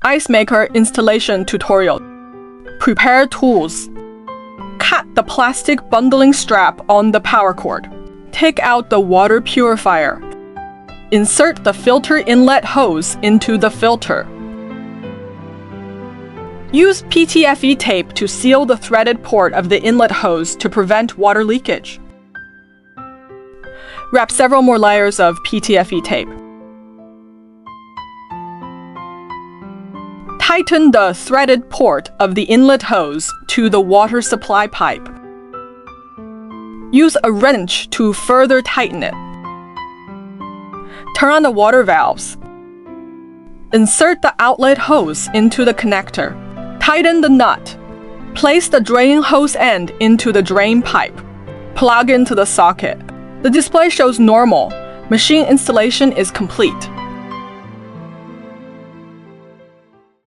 Ice maker installation tutorial. Prepare tools. Cut the plastic bundling strap on the power cord. Take out the water purifier. Insert the filter inlet hose into the filter. Use PTFE tape to seal the threaded port of the inlet hose to prevent water leakage. Wrap several more layers of PTFE tape. Tighten the threaded port of the inlet hose to the water supply pipe. Use a wrench to further tighten it. Turn on the water valves. Insert the outlet hose into the connector. Tighten the nut. Place the drain hose end into the drain pipe. Plug into the socket. The display shows normal. Machine installation is complete.